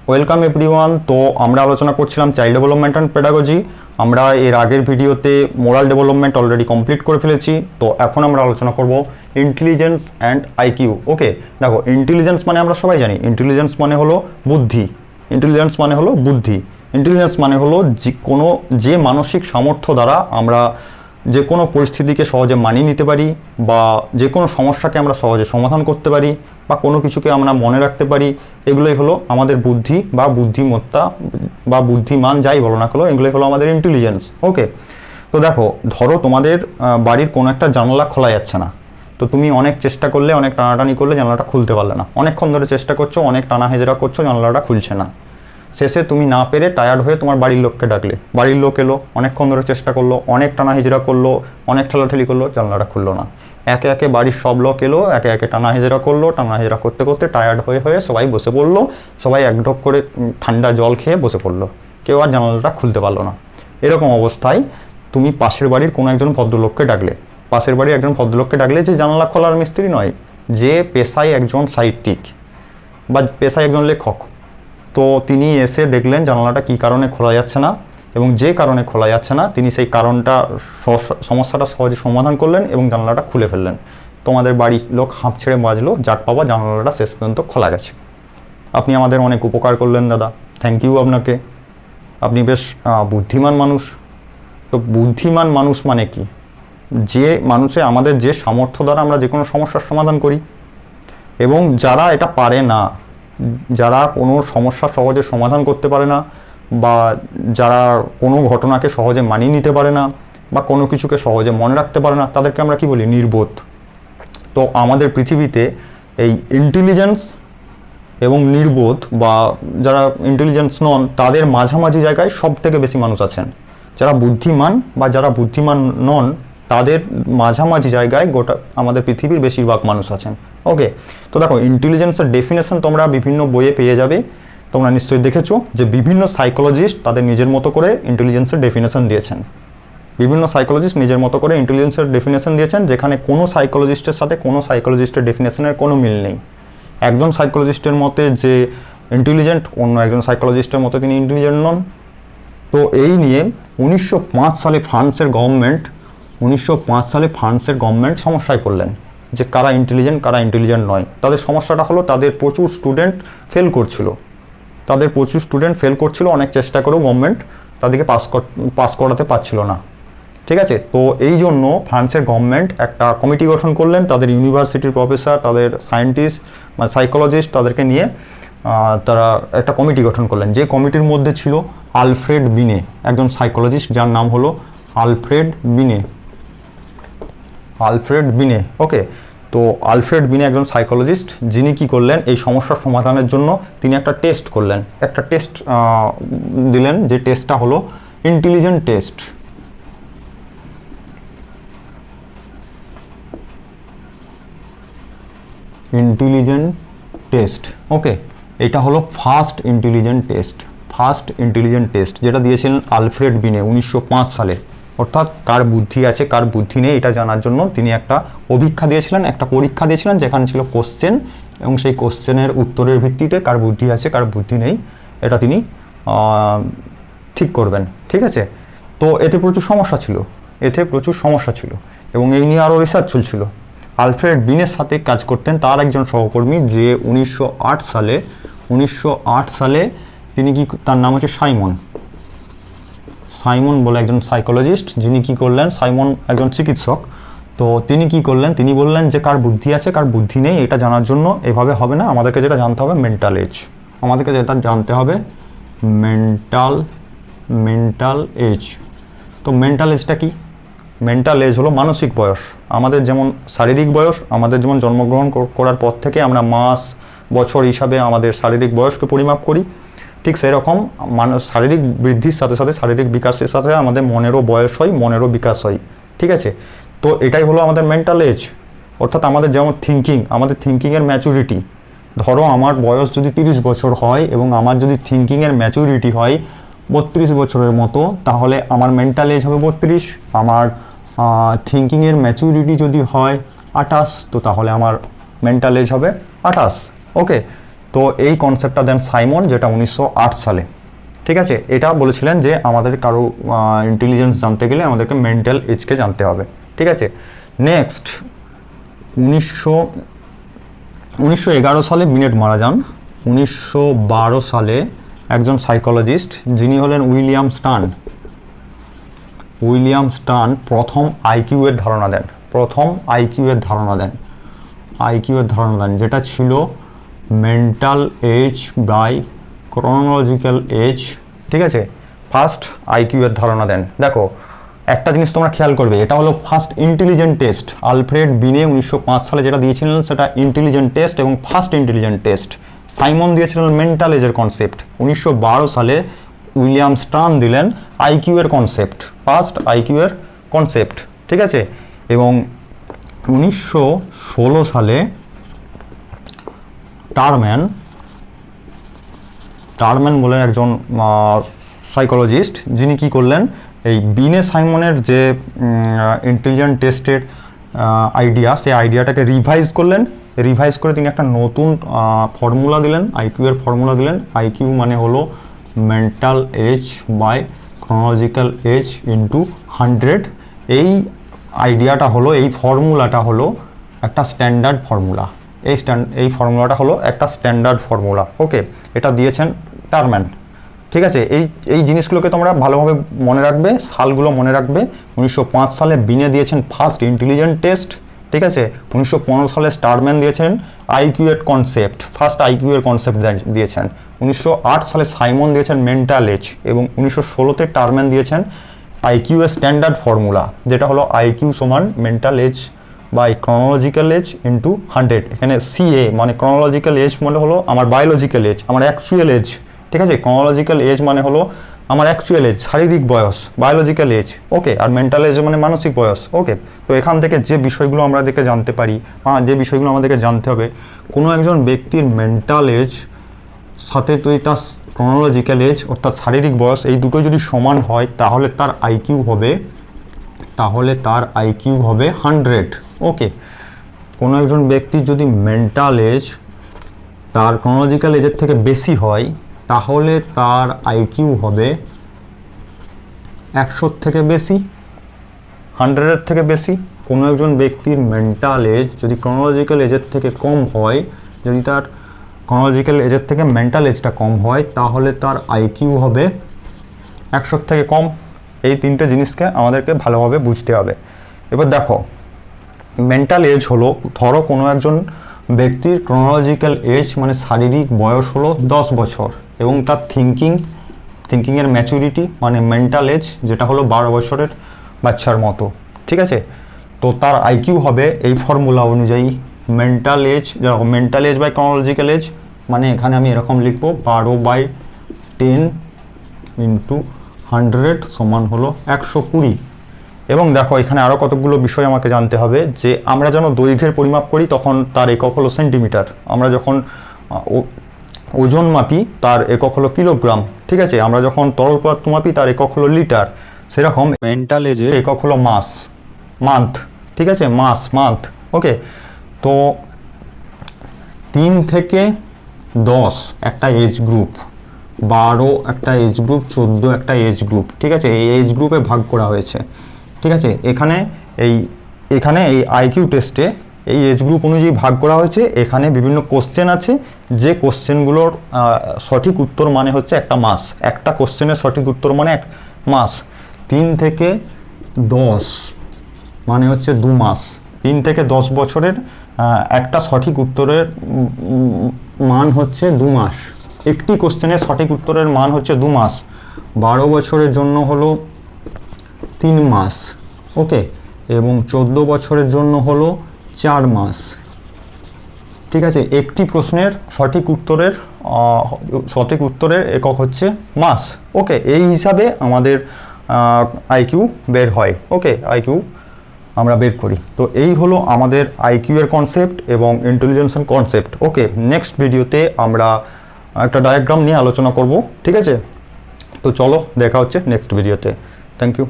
Welcome everyone. তো আমরা আলোচনা করছিলাম চাইল্ড ডেভেলপমেন্ট অ্যান্ড পেডাগজি। আমরা এর আগের ভিডিওতে মোরাল ডেভেলপমেন্ট অলরেডি কমপ্লিট করে ফেলেছি। তো এখন আমরা আলোচনা করব ইন্টেলিজেন্স অ্যান্ড আইকিউ। ওকে, দেখো ইন্টেলিজেন্স মানে আমরা সবাই জানি ইন্টেলিজেন্স মানে হলো বুদ্ধি। ইন্টেলিজেন্স মানে হলো বুদ্ধি। ইন্টেলিজেন্স মানে হলো যে মানসিক সামর্থ্য দ্বারা আমরা যে কোনো পরিস্থিতিকে সহজে মানিয়ে নিতে পারি, বা যে কোনো সমস্যাকে আমরা সহজে সমাধান করতে পারি, বা কোনো কিছুকে আমরা মনে রাখতে পারি, এগুলোই হলো আমাদের বুদ্ধি বা বুদ্ধিমত্তা বা বুদ্ধিমান, যাই বলো না কেন, এগুলোই হলো আমাদের ইন্টেলিজেন্স। ওকে, তো দেখো, ধরো তোমাদের বাড়ির কোনো একটা জানালা খোলা যাচ্ছে না। তো তুমি অনেক চেষ্টা করলে, অনেক টানাটানি করলে জানালাটা খুলতে পারলে না। অনেকক্ষণ ধরে চেষ্টা করছো, অনেক টানা হেজরা করছো, জানালাটা খুলছে না। শেষে তুমি না পেরে টায়ার্ড হয়ে তোমার বাড়ির লোককে ডাকলে। বাড়ির লোক এলো, অনেকক্ষণ ধরে চেষ্টা করলো, অনেক টানা হিজড়া করলো, অনেক ঠেলাঠেলি করলো, জানলাটা খুললো না। একে একে বাড়ির সব লোক এলো, একে একে টানা হিজড়া করলো, টানা হিজড়া করতে করতে টায়ার্ড হয়ে হয়ে সবাই বসে পড়লো। সবাই এক ঢোক করে ঠান্ডা জল খেয়ে বসে পড়লো। কেউ আর জানালাটা খুলতে পারলো না। এরকম অবস্থায় তুমি পাশের বাড়ির কোনো একজন ভদ্রলোককে ডাকলে। পাশের বাড়ির একজন ভদ্রলোককে ডাকলে, যে জানালা খোলার মিস্ত্রি নয়, যে পেশায় একজন সাহিত্যিক বা পেশায় একজন লেখক। তো তিনি এসে দেখলেন জানালাটা কী কারণে খোলা যাচ্ছে না, এবং যে কারণে খোলা যাচ্ছে না তিনি সেই সমস্যাটা সহজে সমাধান করলেন এবং জানালাটা খুলে ফেললেন। তোমাদের বাড়ির লোক হাঁপ ছেড়ে বাজলো, যাক বাবা, জানালাটা শেষ পর্যন্ত খোলা গেছে। আপনি আমাদের অনেক উপকার করলেন দাদা, থ্যাংক ইউ আপনাকে। আপনি বেশ বুদ্ধিমান মানুষ। তো বুদ্ধিমান মানুষ মানে কি? যে মানুষে আমাদের যে সামর্থ্য দ্বারা আমরা যে কোনো সমস্যার সমাধান করি, এবং যারা এটা পারে না, যারা কোনো সমস্যা সহজে সমাধান করতে পারে না, বা যারা কোনো ঘটনাকে সহজে মানিয়ে নিতে পারে না, বা কোনো কিছুকে সহজে মনে রাখতে পারে না, তাদেরকে আমরা কি বলি? নির্বোধ। তো আমাদের পৃথিবীতে এই ইন্টেলিজেন্স এবং নির্বোধ, বা যারা ইন্টেলিজেন্স নন, তাদের মাঝামাঝি জায়গায় সব থেকে বেশি মানুষ আছেন। যারা বুদ্ধিমান বা যারা বুদ্ধিমান নন, তাদের মাঝামাঝি জায়গায় গোটা আমাদের পৃথিবীর বেশিরভাগ মানুষ আছেন। ওকে, তো দেখো, ইন্টেলিজেন্সের ডেফিনেশন তোমরা বিভিন্ন বইয়ে পেয়ে যাবে। তোমরা নিশ্চয়ই দেখেছো যে বিভিন্ন সাইকোলজিস্ট তাদের নিজের মতো করে ইন্টেলিজেন্সের ডেফিনেশন দিয়েছেন। বিভিন্ন সাইকোলজিস্ট নিজের মতো করে ইন্টেলিজেন্সের ডেফিনেশন দিয়েছেন, যেখানে কোনো সাইকোলজিস্টের সাথে কোনো সাইকোলজিস্টের ডেফিনেশনের কোনো মিল নেই। একজন সাইকোলজিস্টের মতে যে ইন্টেলিজেন্ট, অন্য একজন সাইকোলজিস্টের মতে তিনি ইন্টেলিজেন্ট নন। তো এই নিয়ে 1905 সালে ফ্রান্সের গভর্নমেন্ট সমস্যায় পড়লেন, যে কারা ইন্টেলিজেন্ট কারা ইন্টেলিজেন্ট নয়। তাদের সমস্যাটা হলো তাদের প্রচুর স্টুডেন্ট ফেল করছিল। অনেক চেষ্টা করেও গভর্নমেন্ট তাদেরকে পাস করাতে পারছিল না। ঠিক আছে, তো এই জন্য ফ্রান্সের গভর্নমেন্ট একটা কমিটি গঠন করলেন। তাদের ইউনিভার্সিটির প্রফেসর, তাদের সায়েন্টিস্ট মানে সাইকোলজিস্ট, তাদেরকে নিয়ে তারা একটা কমিটি গঠন করলেন। যে কমিটির মধ্যে ছিল আলফ্রেড বিনে, একজন সাইকোলজিস্ট, যার নাম হলো আলফ্রেড বিনে। ওকে, তো আলফ্রেড বিনে একজন সাইকোলজিস্ট, যিনি কি করলেন, এই সমস্যার সমাধানের জন্য তিনি একটা টেস্ট দিলেন, যে টেস্টটা হলো ইন্টেলিজেন্ট টেস্ট। ওকে, এটা হলো ফার্স্ট ইন্টেলিজেন্ট টেস্ট, যেটা দিয়েছিলেন আলফ্রেড বিনে 1905 সালে। অর্থাৎ কার বুদ্ধি আছে কার বুদ্ধি নেই এটা জানার জন্য তিনি একটা পরীক্ষা দিয়েছিলেন, যেখানে ছিল কোশ্চেন, এবং সেই কোশ্চেনের উত্তরের ভিত্তিতে কার বুদ্ধি আছে কার বুদ্ধি নেই এটা তিনি ঠিক করবেন। ঠিক আছে, তো এতে প্রচুর সমস্যা ছিল, এবং এই নিয়ে আরও রিসার্চ চলছিল। আলফ্রেড বিনের সাথে কাজ করতেন তার একজন সহকর্মী, যে 1908 সালে তিনি তার নাম হচ্ছে সাইমন বলে একজন সাইকোলজিস্ট, যিনি কি করলেন, সাইমন একজন চিকিৎসক। তো তিনি কি করলেন, তিনি বললেন যে কার বুদ্ধি আছে কার বুদ্ধি নেই এটা জানার জন্য এভাবে হবে না, আমাদেরকে যেটা জানতে হবে মেন্টাল এজ। তো মেন্টাল এজটা কি? মেন্টাল এজ হলো মানসিক বয়স। আমাদের যেমন শারীরিক বয়স, আমাদের যেমন জন্মগ্রহণ করার পর থেকে আমরা মাস বছর হিসাবে আমাদের শারীরিক বয়সকে পরিমাপ করি, ঠিক সেরকম শারীরিক বৃদ্ধির সাথে সাথে, শারীরিক বিকাশের সাথে আমাদের মনেরও বয়স হয়, মনেরও বিকাশ হয়। ঠিক আছে, তো এটাই হলো আমাদের মেন্টাল এজ। অর্থাৎ আমাদের যেমন আমাদের থিঙ্কিংয়ের ম্যাচুরিটি, ধরো আমার বয়স যদি 30 বছর হয় এবং আমার যদি থিঙ্কিংয়ের ম্যাচুরিটি হয় 32 বছরের মতো, তাহলে আমার মেন্টাল এজ হবে 32। আমার থিঙ্কিংয়ের ম্যাচুরিটি যদি হয় 28, তো তাহলে আমার মেন্টাল এজ হবে 28। ওকে, তো এই কনসেপ্টটা দেন সাইমন, যেটা 1908 সালে। ঠিক আছে, এটা বলেছিলেন যে আমাদের কারো ইন্টেলিজেন্স জানতে গেলে আমাদেরকে মেন্টাল এজকে জানতে হবে। ঠিক আছে, নেক্সট 1911 সালে বিনেট মারা যান। 1912 সালে একজন সাইকোলজিস্ট যিনি হলেন উইলিয়াম স্টার্ন প্রথম আইকিউ এর ধারণা দেন, যেটা ছিল mental age by chronological age. ঠিক আছে, ফার্স্ট আইকিউ এর ধারণা দেন। দেখো একটা জিনিস তোমরা খেয়াল করবে, এটা হলো ফার্স্ট ইন্টেলিজেন্ট টেস্ট। আলফ্রেড বিনে 1905 সালে যেটা দিয়েছিলেন সেটা ইন্টেলিজেন্ট টেস্ট এবং ফার্স্ট ইন্টেলিজেন্ট টেস্ট। সাইমন দিয়েছিলেন মেন্টাল এজের কনসেপ্ট। 1912 সালে উইলিয়াম স্টার্ন দিলেন আইকিউ এর কনসেপ্ট, ফার্স্ট আইকিউ এর কনসেপ্ট। ঠিক আছে, এবং 1916 সালে টারম্যান বলেন একজন সাইকোলজিস্ট, যিনি কি করলেন, এই বিনে সাইমনের যে ইন্টেলিজেন্ট টেস্টের আইডিয়া, সেই আইডিয়াটাকে রিভাইজ করে তিনি একটা নতুন ফর্মুলা দিলেন, আইকিউ এর ফর্মুলা দিলেন। আইকিউ মানে হলো mental age by chronological age into 100। এই আইডিয়াটা হলো, এই ফর্মুলাটা হলো একটা স্ট্যান্ডার্ড ফর্মুলা। এই ফর্মুলাটা হলো একটা স্ট্যান্ডার্ড ফর্মুলা। ওকে, এটা দিয়েছেন টারম্যান। ঠিক আছে, এই জিনিসগুলোকে তোমরা ভালোভাবে মনে রাখবে, সালগুলো মনে রাখবে। 1905 সালে বিনে দিয়েছেন ফার্স্ট ইন্টেলিজেন্ট টেস্ট। ঠিক আছে, 1915 সালে স্টারম্যান দিয়েছেন আইকিউ এর কনসেপ্ট, ফার্স্ট আইকিউ এর কনসেপ্ট দিয়েছেন। 1908 সালে সাইমন দিয়েছেন মেন্টাল এজ, এবং 1916-তে টারম্যান দিয়েছেন আইকিউ এর স্ট্যান্ডার্ড ফর্মুলা, যেটা হলো আইকিউ সমান mental age by chronological age into 100। এখানে সিএ মানে ক্রনোলজিক্যাল এজ মানে হলো আমার বায়োলজিক্যাল এজ, আমার অ্যাকচুয়াল এজ। ঠিক আছে, ক্রনোলজিক্যাল এজ মানে হলো আমার অ্যাকচুয়াল এজ, শারীরিক বয়স, বায়োলজিক্যাল এজ। ওকে, আর মেন্টাল এজ মানে মানসিক বয়স। ওকে, তো এখান থেকে যে বিষয়গুলো আমাদেরকে জানতে পারি, যে বিষয়গুলো আমাদেরকে জানতে হবে, কোনো একজন ব্যক্তির মেন্টাল এজ সাথে যদি তার ক্রনোলজিক্যাল এজ অর্থাৎ শারীরিক বয়স, এই দুটো যদি সমান হয় তাহলে তার আইকিউ হবে 100। ওকে, কোনো একজন ব্যক্তির যদি মেন্টাল এজ তার ক্রনোলজিক্যাল এজের থেকে বেশি হয় তাহলে তার আইকিউ হবে 100 থেকে বেশি, 100-এর থেকে বেশি। কোনো একজন ব্যক্তির মেন্টাল এজ যদি ক্রনোলজিক্যাল এজের থেকে কম হয়, যদি তার ক্রনোলজিক্যাল এজের থেকে মেন্টাল এজটা কম হয়, তাহলে তার আইকিউ হবে 100 থেকে কম। এই তিনটে জিনিসকে আমাদেরকে ভালোভাবে বুঝতে হবে। এবার দেখো, মেন্টাল এজ হলো, ধরো কোনো একজন ব্যক্তির ক্রনোলজিক্যাল এজ মানে শারীরিক বয়স হলো 10 বছর, এবং তার থিঙ্কিংয়ের ম্যাচুরিটি মানে মেন্টাল এজ যেটা হলো 12 বছরের বাচ্চার মতো। ঠিক আছে, তো তার আইকিউ হবে এই ফর্মুলা অনুযায়ী মেন্টাল এজ, যেরকম mental age by chronological age, মানে এখানে আমি এরকম লিখবো 12/10 ইন্টু 100 সমান হলো 120। এবং দেখো এখানে আরও কতগুলো বিষয় আমাকে জানতে হবে, যে আমরা যেন দৈর্ঘ্যের পরিমাপ করি তখন তার একক হলো সেন্টিমিটার, আমরা যখন ওজন মাপি তার একক হলো কিলোগ্রাম। ঠিক আছে, আমরা যখন তরল পদার্থ মাপি তার একক হলো লিটার। সেরকম মেন্টাল এজের একক হলো মান্থ। ঠিক আছে, মান্থ। ওকে, তো 3 থেকে 10 একটা এজ গ্রুপ, 12 একটা এজ গ্রুপ, 14 একটা এজ গ্রুপ। ঠিক আছে, এই এজ গ্রুপে ভাগ করা হয়েছে। ঠিক আছে, এখানে এই আইকিউ টেস্টে এই এজ গ্রুপ অনুযায়ী ভাগ করা হয়েছে। এখানে বিভিন্ন কোশ্চেন আছে, যে কোশ্চেনগুলোর সঠিক উত্তর মানে হচ্ছে একটা মাস, একটা কোশ্চেনের সঠিক উত্তর মানে এক মাস। 3 থেকে 10 মানে হচ্ছে 2 মাস। 3 থেকে 10 বছরের একটা সঠিক উত্তরের মান হচ্ছে 2 মাস। একটি কোশ্চেনের সঠিক উত্তরের মান হচ্ছে 2 মাস। 12 বছরের জন্য হলো 3 মাস। ওকে, এবং 14 বছরের জন্য হলো 4 মাস। ঠিক আছে, একটি প্রশ্নের সঠিক উত্তরের একক হচ্ছে মাস। ওকে, এই হিসাবে আমাদের আইকিউ বের হয়। ওকে, আইকিউ আমরা বের করি। তো এই হলো আমাদের আইকিউ এর কনসেপ্ট এবং ইন্টেলিজেন্সের কনসেপ্ট। ওকে, নেক্সট ভিডিওতে আমরা একটা ডায়াগ্রাম নিয়ে আলোচনা করব। ঠিক আছে, তো চলো দেখা হচ্ছে নেক্সট ভিডিওতে। Thank you.